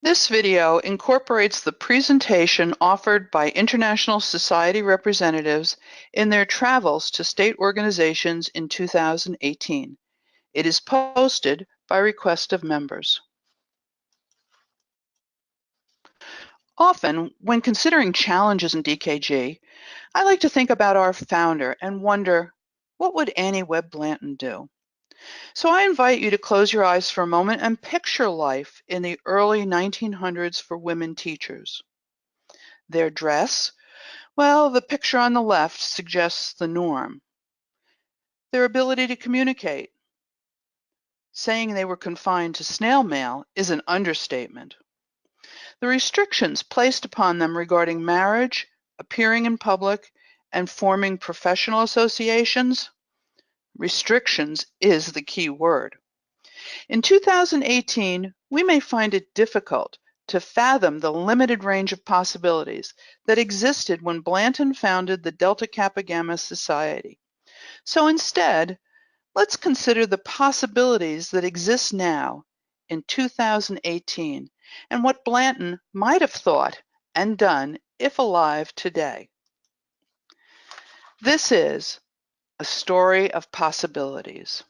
This video incorporates the presentation offered by International Society representatives in their travels to state organizations in 2018. It is posted by request of members. Often, when considering challenges in DKG, I like to think about our founder and wonder, what would Annie Webb Blanton do? So I invite you to close your eyes for a moment and picture life in the early 1900s for women teachers. Their dress, well, the picture on the left suggests the norm. Their ability to communicate. Saying they were confined to snail mail is an understatement. The restrictions placed upon them regarding marriage, appearing in public, and forming professional associations. Restrictions is the key word. In 2018, we may find it difficult to fathom the limited range of possibilities that existed when Blanton founded the Delta Kappa Gamma Society. So instead, let's consider the possibilities that exist now in 2018 and what Blanton might have thought and done if alive today. This is a story of possibilities.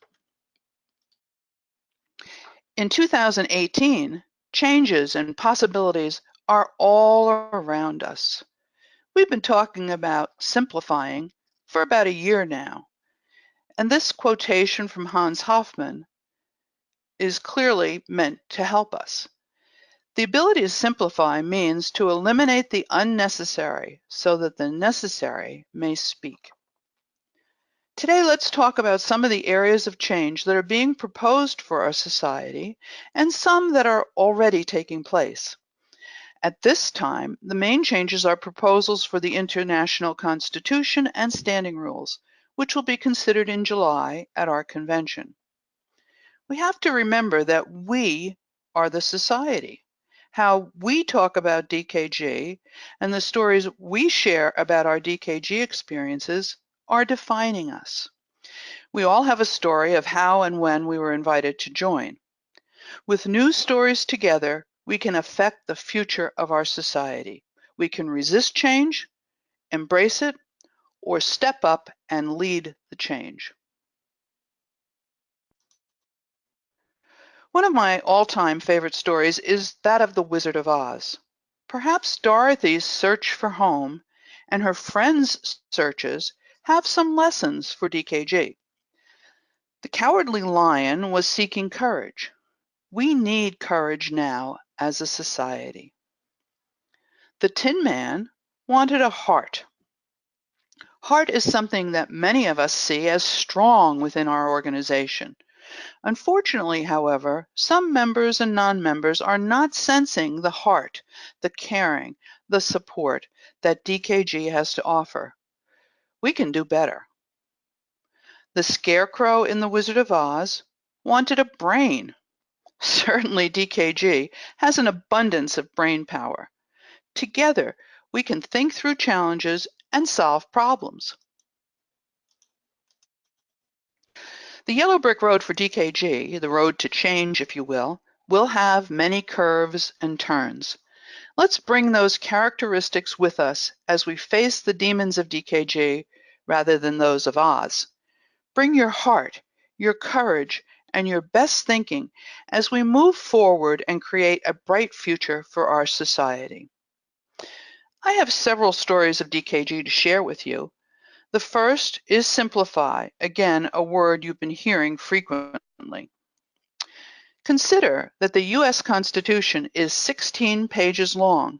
In 2018, changes and possibilities are all around us. We've been talking about simplifying for about a year now, and this quotation from Hans Hofmann is clearly meant to help us. The ability to simplify means to eliminate the unnecessary so that the necessary may speak. Today, let's talk about some of the areas of change that are being proposed for our society and some that are already taking place. At this time, the main changes are proposals for the International Constitution and Standing Rules, which will be considered in July at our convention. We have to remember that we are the society. How we talk about DKG and the stories we share about our DKG experiences are defining us. We all have a story of how and when we were invited to join. With new stories together, we can affect the future of our society. We can resist change, embrace it, or step up and lead the change. One of my all-time favorite stories is that of the Wizard of Oz. Perhaps Dorothy's search for home and her friends' searches have some lessons for DKG. The Cowardly Lion was seeking courage. We need courage now as a society. The Tin Man wanted a heart. Heart is something that many of us see as strong within our organization. Unfortunately, however, some members and non-members are not sensing the heart, the caring, the support that DKG has to offer. We can do better. The Scarecrow in The Wizard of Oz wanted a brain. Certainly DKG has an abundance of brain power. Together, we can think through challenges and solve problems. The yellow brick road for DKG, the road to change, if you will have many curves and turns. Let's bring those characteristics with us as we face the demons of DKG rather than those of Oz. Bring your heart, your courage, and your best thinking as we move forward and create a bright future for our society. I have several stories of DKG to share with you. The first is simplify, again, a word you've been hearing frequently. Consider that the U.S. Constitution is 16 pages long,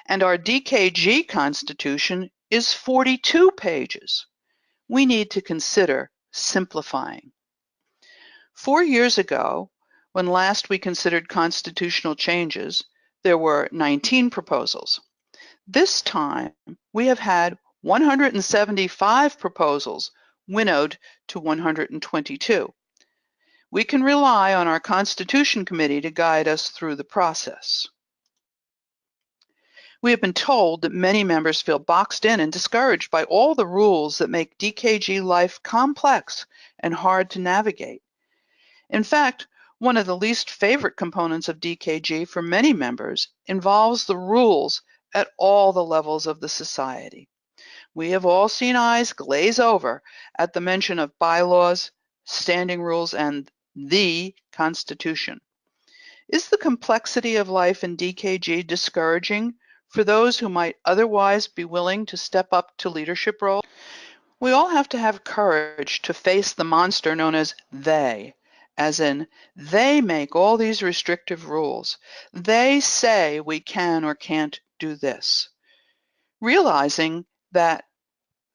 and our DKG Constitution is 42 pages. We need to consider simplifying. 4 years ago, when last we considered constitutional changes, there were 19 proposals. This time, we have had 175 proposals, winnowed to 122. We can rely on our Constitution Committee to guide us through the process. We have been told that many members feel boxed in and discouraged by all the rules that make DKG life complex and hard to navigate. In fact, One of the least favorite components of DKG for many members involves the rules at all the levels of the society. We have all seen eyes glaze over at the mention of bylaws, standing rules, and the Constitution. Is the complexity of life in DKG discouraging for those who might otherwise be willing to step up to leadership roles? We all have to have courage to face the monster known as they, as in, they make all these restrictive rules. They say we can or can't do this. Realizing that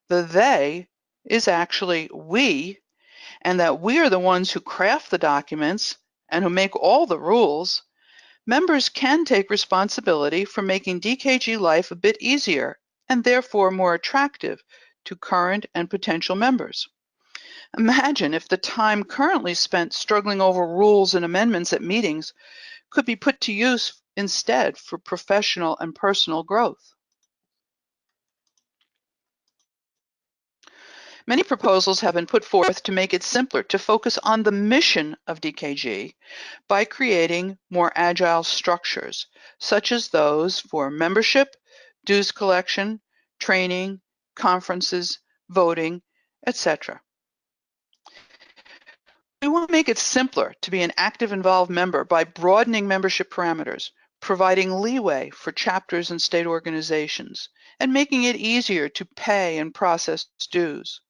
the they is actually we, and that we are the ones who craft the documents and who make all the rules, members can take responsibility for making DKG life a bit easier and therefore more attractive to current and potential members. Imagine if the time currently spent struggling over rules and amendments at meetings could be put to use instead for professional and personal growth. Many proposals have been put forth to make it simpler to focus on the mission of DKG by creating more agile structures, such as those for membership, dues collection, training, conferences, voting, etc. We want to make it simpler to be an active, involved member by broadening membership parameters, providing leeway for chapters and state organizations, and making it easier to pay and process dues.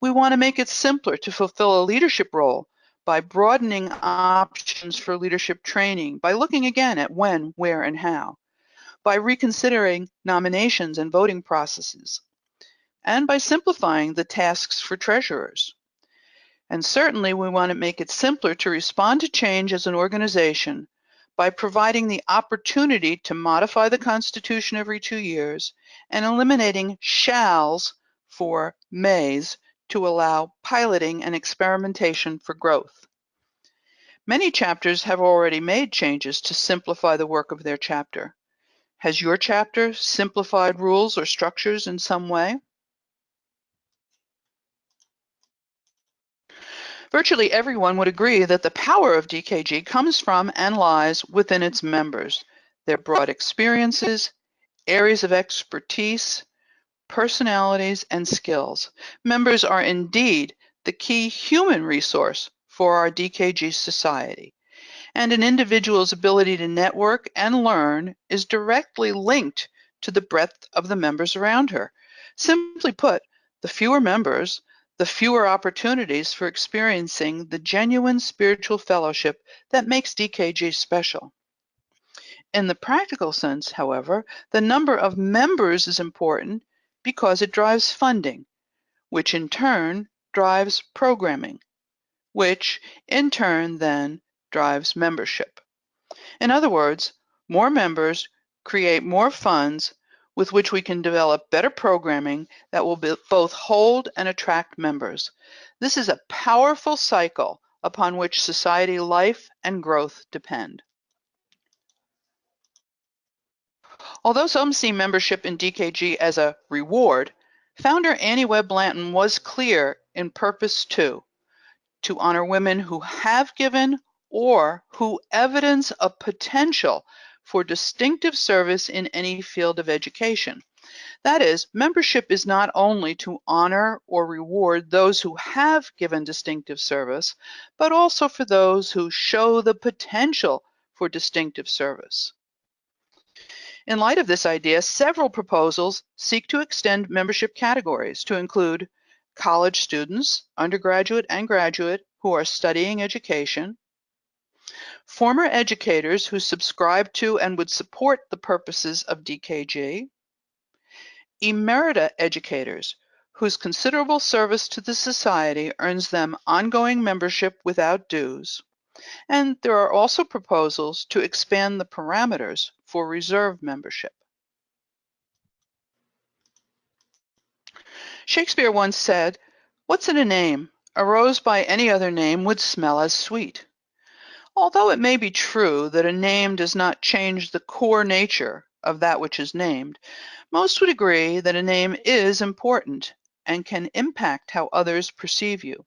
We want to make it simpler to fulfill a leadership role by broadening options for leadership training, by looking again at when, where, and how, by reconsidering nominations and voting processes, and by simplifying the tasks for treasurers. And certainly we want to make it simpler to respond to change as an organization by providing the opportunity to modify the Constitution every 2 years and eliminating shalls for mays to allow piloting and experimentation for growth. Many chapters have already made changes to simplify the work of their chapter. Has your chapter simplified rules or structures in some way? Virtually everyone would agree that the power of DKG comes from and lies within its members, their broad experiences, areas of expertise, personalities, and skills. Members are indeed the key human resource for our DKG society, and an individual's ability to network and learn is directly linked to the breadth of the members around her. Simply put, the fewer members, the fewer opportunities for experiencing the genuine spiritual fellowship that makes DKG special. In the practical sense, however, the number of members is important because it drives funding, which in turn drives programming, which in turn then drives membership. In other words, more members create more funds with which we can develop better programming that will both hold and attract members. This is a powerful cycle upon which society life and growth depend. Although some see membership in DKG as a reward, founder Annie Webb Blanton was clear in purpose too, to honor women who have given or who evidence a potential for distinctive service in any field of education. That is, membership is not only to honor or reward those who have given distinctive service, but also for those who show the potential for distinctive service. In light of this idea, several proposals seek to extend membership categories to include college students, undergraduate and graduate, who are studying education, former educators who subscribe to and would support the purposes of DKG, emerita educators whose considerable service to the society earns them ongoing membership without dues, and there are also proposals to expand the parameters for reserve membership. Shakespeare once said, "What's in a name? A rose by any other name would smell as sweet." Although it may be true that a name does not change the core nature of that which is named, most would agree that a name is important and can impact how others perceive you.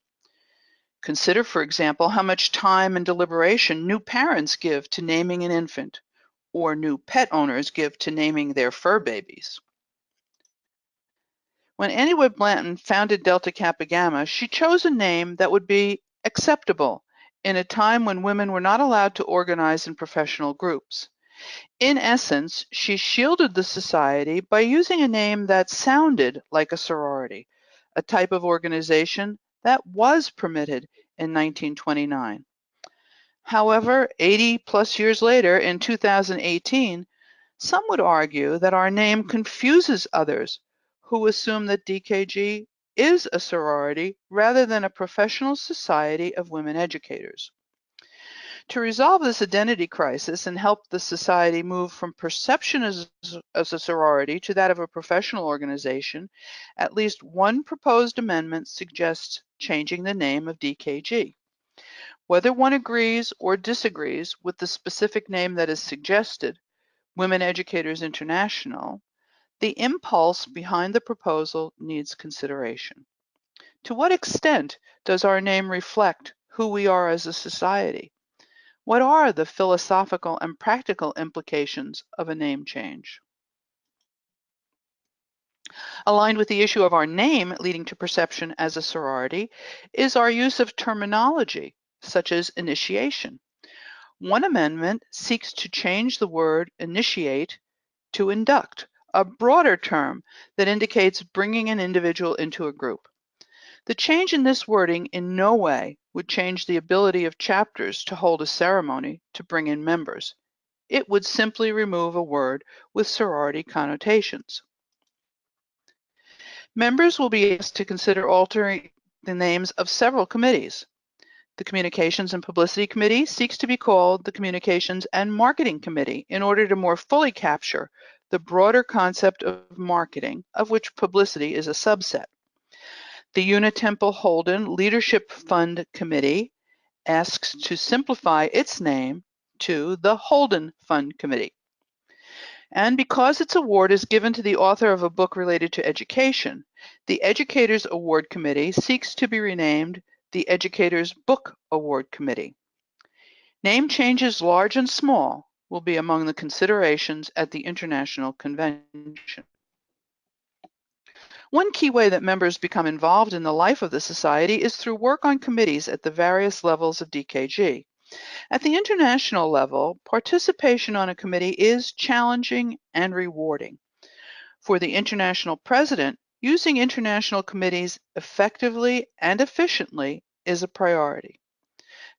Consider, for example, how much time and deliberation new parents give to naming an infant, or new pet owners give to naming their fur babies. When Annie Webb Blanton founded Delta Kappa Gamma, she chose a name that would be acceptable in a time when women were not allowed to organize in professional groups. In essence, she shielded the society by using a name that sounded like a sorority, a type of organization that was permitted in 1929. However, 80 plus years later, in 2018, some would argue that our name confuses others who assume that DKG is a sorority rather than a professional society of women educators. To resolve this identity crisis and help the society move from perception as a sorority to that of a professional organization, at least one proposed amendment suggests changing the name of DKG. Whether one agrees or disagrees with the specific name that is suggested, Women Educators International, the impulse behind the proposal needs consideration. To what extent does our name reflect who we are as a society? What are the philosophical and practical implications of a name change? Aligned with the issue of our name leading to perception as a sorority is our use of terminology, such as initiation. One amendment seeks to change the word initiate to induct, a broader term that indicates bringing an individual into a group. The change in this wording in no way would change the ability of chapters to hold a ceremony to bring in members. It would simply remove a word with sorority connotations. Members will be asked to consider altering the names of several committees. The Communications and Publicity Committee seeks to be called the Communications and Marketing Committee in order to more fully capture the broader concept of marketing, of which publicity is a subset. The Unitemple Holden Leadership Fund Committee asks to simplify its name to the Holden Fund Committee. And because its award is given to the author of a book related to education, the Educators Award Committee seeks to be renamed the Educators Book Award Committee. Name changes large and small will be among the considerations at the International Convention. One key way that members become involved in the life of the society is through work on committees at the various levels of DKG. At the international level, participation on a committee is challenging and rewarding. For the international president, using international committees effectively and efficiently is a priority.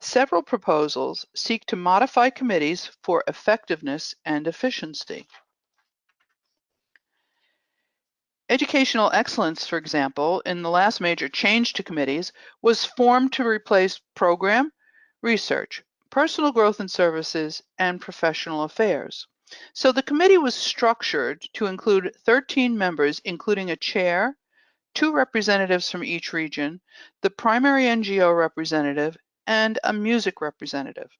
Several proposals seek to modify committees for effectiveness and efficiency. Educational excellence, for example, in the last major change to committees, was formed to replace program, research, personal growth and services, and professional affairs. So the committee was structured to include 13 members, including a chair, 2 representatives from each region, the primary NGO representative, and a music representative.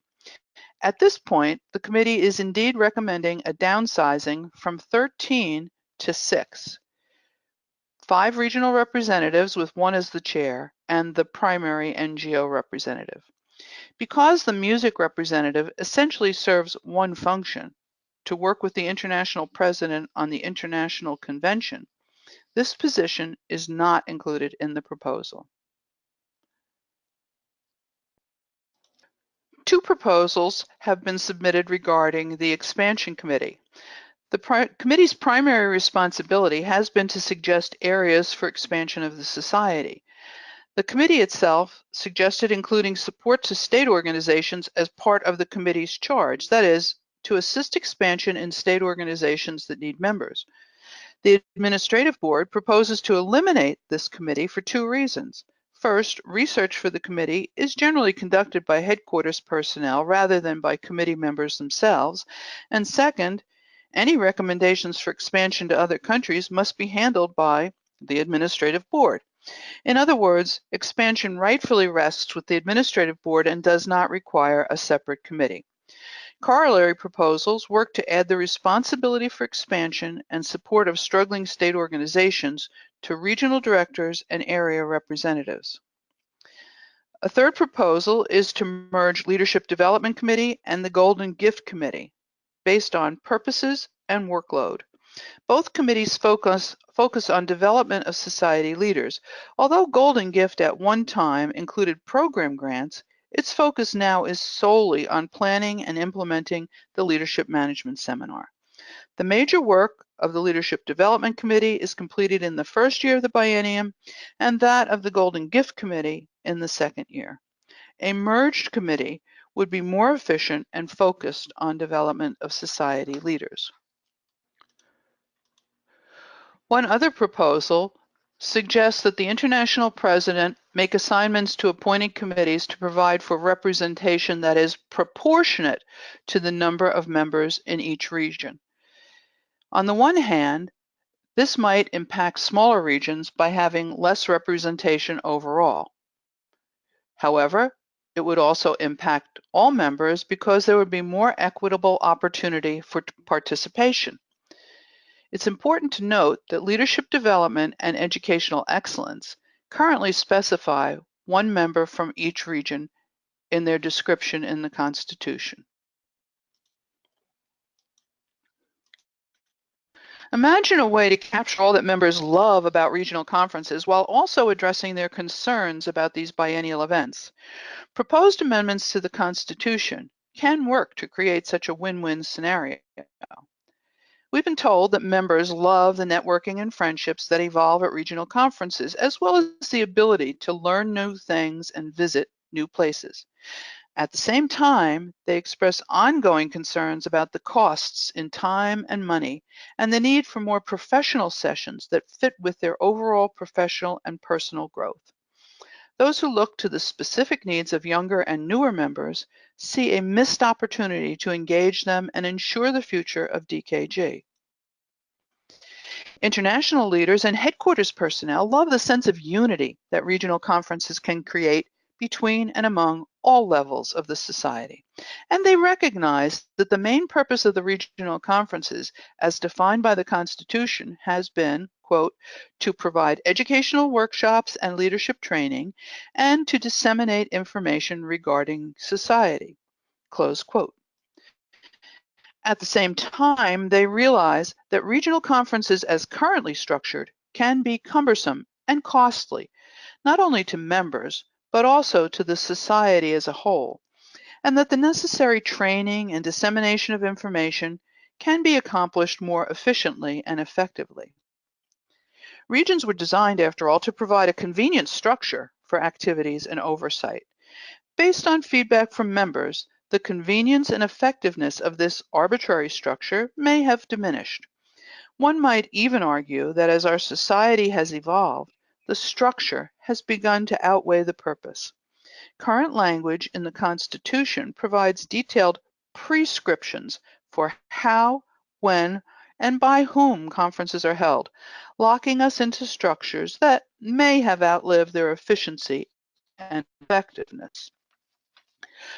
At this point, the committee is indeed recommending a downsizing from 13 to 6. 5 regional representatives with 1 as the chair and the primary NGO representative. Because the music representative essentially serves one function, to work with the international president on the international convention, this position is not included in the proposal. 2 proposals have been submitted regarding the expansion committee. The committee's primary responsibility has been to suggest areas for expansion of the society. The committee itself suggested including support to state organizations as part of the committee's charge, that is, to assist expansion in state organizations that need members. The administrative board proposes to eliminate this committee for 2 reasons. First, research for the committee is generally conducted by headquarters personnel rather than by committee members themselves. And second, any recommendations for expansion to other countries must be handled by the administrative board. In other words, expansion rightfully rests with the administrative board and does not require a separate committee. Corollary proposals work to add the responsibility for expansion and support of struggling state organizations to regional directors and area representatives. A third proposal is to merge Leadership Development Committee and the Golden Gift Committee based on purposes and workload. Both committees focus on development of society leaders. Although Golden Gift at one time included program grants, its focus now is solely on planning and implementing the Leadership Management Seminar. The major work of the Leadership Development Committee is completed in the first year of the biennium, and that of the Golden Gift Committee in the second year. A merged committee would be more efficient and focused on development of society leaders. One other proposal suggests that the international president make assignments to appointed committees to provide for representation that is proportionate to the number of members in each region. On the one hand, this might impact smaller regions by having less representation overall. However, it would also impact all members because there would be more equitable opportunity for participation. It's important to note that leadership development and educational excellence currently specify one member from each region in their description in the Constitution. Imagine a way to capture all that members love about regional conferences while also addressing their concerns about these biennial events. Proposed amendments to the Constitution can work to create such a win-win scenario. We've been told that members love the networking and friendships that evolve at regional conferences, as well as the ability to learn new things and visit new places. At the same time, they express ongoing concerns about the costs in time and money and the need for more professional sessions that fit with their overall professional and personal growth. Those who look to the specific needs of younger and newer members see a missed opportunity to engage them and ensure the future of DKG. International leaders and headquarters personnel love the sense of unity that regional conferences can create between and among all levels of the society. And they recognize that the main purpose of the regional conferences, as defined by the Constitution, has been, quote, to provide educational workshops and leadership training and to disseminate information regarding society, close quote. At the same time, they realize that regional conferences as currently structured can be cumbersome and costly, not only to members, but also to the society as a whole, and that the necessary training and dissemination of information can be accomplished more efficiently and effectively. Regions were designed, after all, to provide a convenient structure for activities and oversight. Based on feedback from members, the convenience and effectiveness of this arbitrary structure may have diminished. One might even argue that as our society has evolved, the structure has begun to outweigh the purpose. Current language in the Constitution provides detailed prescriptions for how, when, and by whom conferences are held, locking us into structures that may have outlived their efficiency and effectiveness.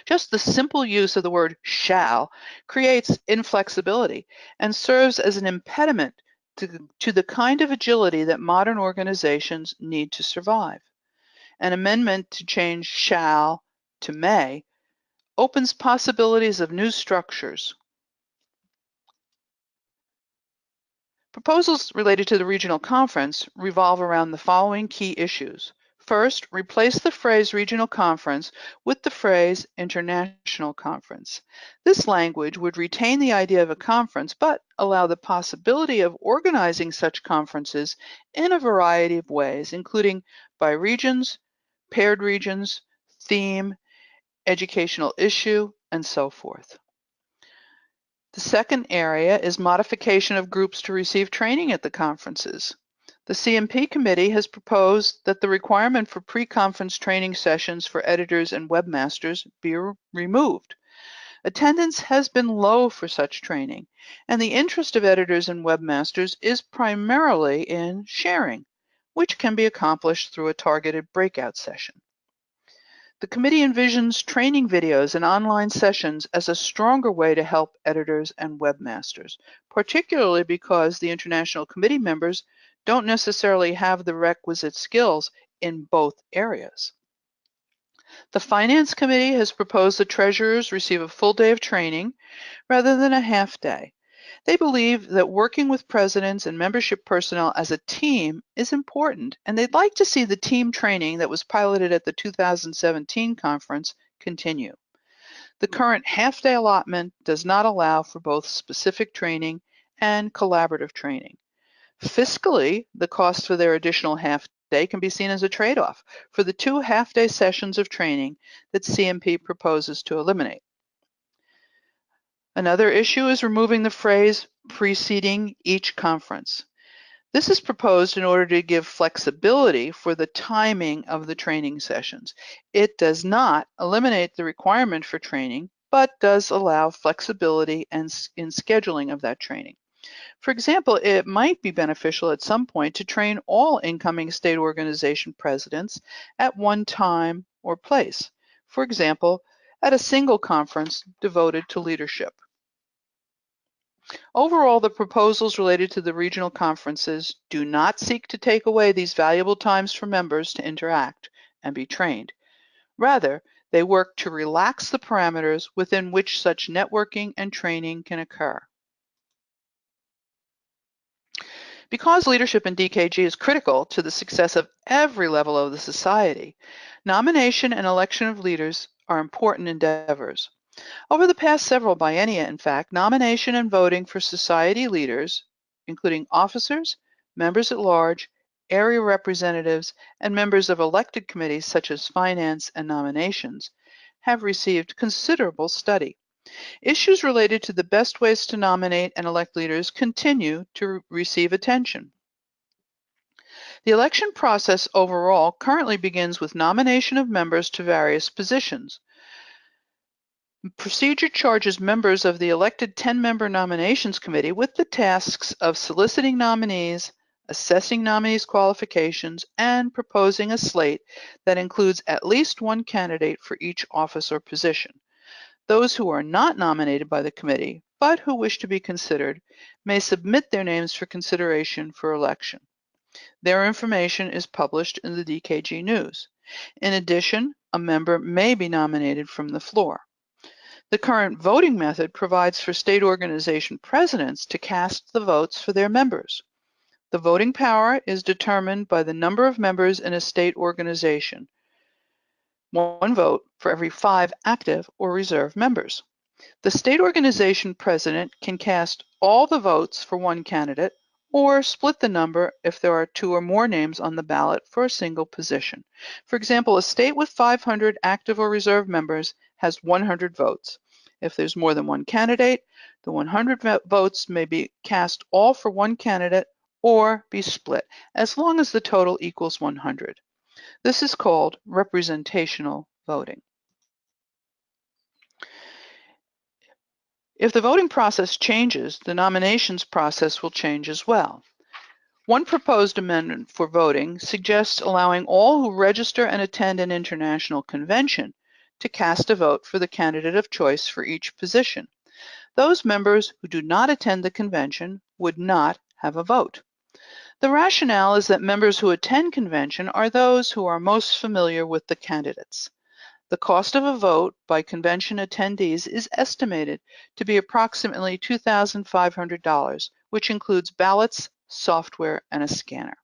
Just the simple use of the word shall creates inflexibility and serves as an impediment to the kind of agility that modern organizations need to survive. An amendment to change shall to may opens possibilities of new structures. Proposals related to the regional conference revolve around the following key issues. First, replace the phrase regional conference with the phrase international conference. This language would retain the idea of a conference, but allow the possibility of organizing such conferences in a variety of ways, including by regions, paired regions, theme, educational issue, and so forth. The second area is modification of groups to receive training at the conferences. The CMP committee has proposed that the requirement for pre-conference training sessions for editors and webmasters be removed. Attendance has been low for such training, and the interest of editors and webmasters is primarily in sharing, which can be accomplished through a targeted breakout session. The committee envisions training videos and online sessions as a stronger way to help editors and webmasters, particularly because the International Committee members don't necessarily have the requisite skills in both areas. The Finance Committee has proposed the treasurers receive a full day of training rather than a half day. They believe that working with presidents and membership personnel as a team is important, and they'd like to see the team training that was piloted at the 2017 conference continue. The current half-day allotment does not allow for both specific training and collaborative training. Fiscally, the cost for their additional half-day can be seen as a trade-off for the 2 half-day sessions of training that CMP proposes to eliminate. Another issue is removing the phrase preceding each conference. This is proposed in order to give flexibility for the timing of the training sessions. It does not eliminate the requirement for training, but does allow flexibility in scheduling of that training. For example, it might be beneficial at some point to train all incoming state organization presidents at one time or place. For example, at a single conference devoted to leadership. Overall, the proposals related to the regional conferences do not seek to take away these valuable times for members to interact and be trained. Rather, they work to relax the parameters within which such networking and training can occur. Because leadership in DKG is critical to the success of every level of the society, nomination and election of leaders are important endeavors. Over the past several biennia, in fact, nomination and voting for society leaders, including officers, members at large, area representatives, and members of elected committees such as finance and nominations, have received considerable study. Issues related to the best ways to nominate and elect leaders continue to receive attention. The election process overall currently begins with nomination of members to various positions. Procedure charges members of the elected 10-member nominations committee with the tasks of soliciting nominees, assessing nominees' qualifications, and proposing a slate that includes at least one candidate for each office or position. Those who are not nominated by the committee, but who wish to be considered, may submit their names for consideration for election. Their information is published in the DKG News. In addition, a member may be nominated from the floor. The current voting method provides for state organization presidents to cast the votes for their members. The voting power is determined by the number of members in a state organization. One vote for every 5 active or reserve members. The state organization president can cast all the votes for one candidate or split the number if there are 2 or more names on the ballot for a single position. For example, a state with 500 active or reserve members has 100 votes. If there's more than one candidate, the 100 votes may be cast all for one candidate or be split, as long as the total equals 100. This is called representational voting. If the voting process changes, the nominations process will change as well. One proposed amendment for voting suggests allowing all who register and attend an international convention to cast a vote for the candidate of choice for each position. Those members who do not attend the convention would not have a vote. The rationale is that members who attend convention are those who are most familiar with the candidates. The cost of a vote by convention attendees is estimated to be approximately $2,500, which includes ballots, software, and a scanner.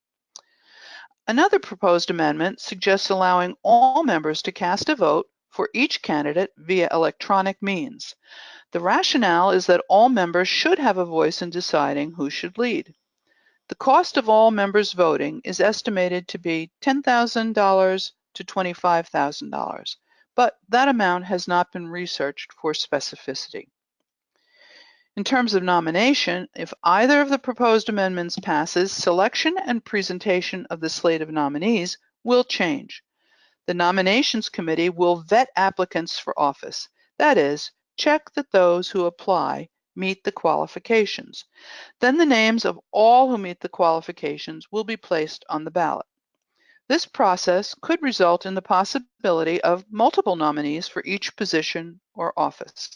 Another proposed amendment suggests allowing all members to cast a vote for each candidate via electronic means. The rationale is that all members should have a voice in deciding who should lead. The cost of all members voting is estimated to be $10,000 to $25,000. But that amount has not been researched for specificity. In terms of nomination, if either of the proposed amendments passes, selection and presentation of the slate of nominees will change. The nominations committee will vet applicants for office. That is, check that those who apply meet the qualifications. Then the names of all who meet the qualifications will be placed on the ballot. This process could result in the possibility of multiple nominees for each position or office.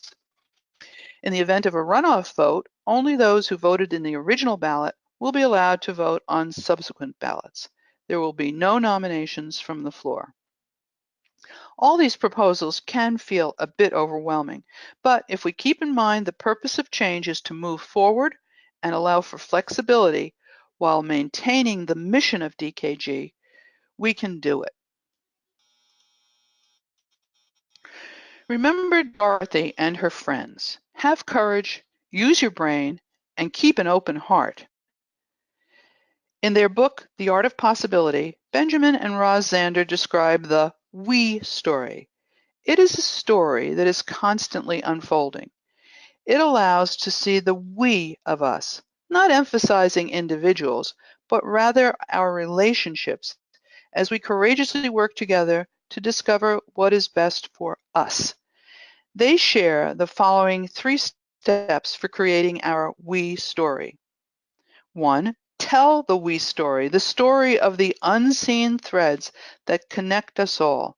In the event of a runoff vote, only those who voted in the original ballot will be allowed to vote on subsequent ballots. There will be no nominations from the floor. All these proposals can feel a bit overwhelming, but if we keep in mind the purpose of change is to move forward and allow for flexibility while maintaining the mission of DKG, we can do it. Remember Dorothy and her friends. Have courage, use your brain, and keep an open heart. In their book, The Art of Possibility, Benjamin and Roz Zander describe the we story. It is a story that is constantly unfolding. It allows to see the we of us, not emphasizing individuals, but rather our relationships as we courageously work together to discover what is best for us. They share the following 3 steps for creating our we story. 1. Tell the we story, the story of the unseen threads that connect us all,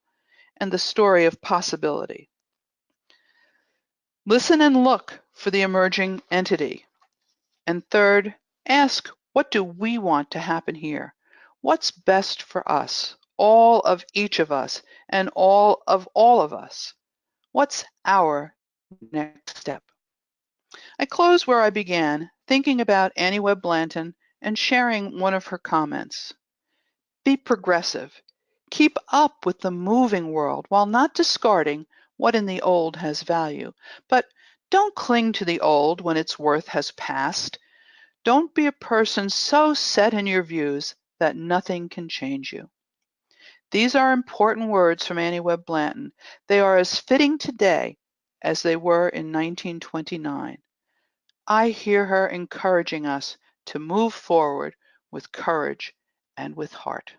and the story of possibility. Listen and look for the emerging entity. And 3rd, ask, what do we want to happen here? What's best for us, all of each of us, and all of us? What's our next step? I close where I began, thinking about Annie Webb Blanton and sharing one of her comments. Be progressive. Keep up with the moving world while not discarding what in the old has value. But don't cling to the old when its worth has passed. Don't be a person so set in your views that nothing can change you. These are important words from Annie Webb Blanton. They are as fitting today as they were in 1929. I hear her encouraging us to move forward with courage and with heart.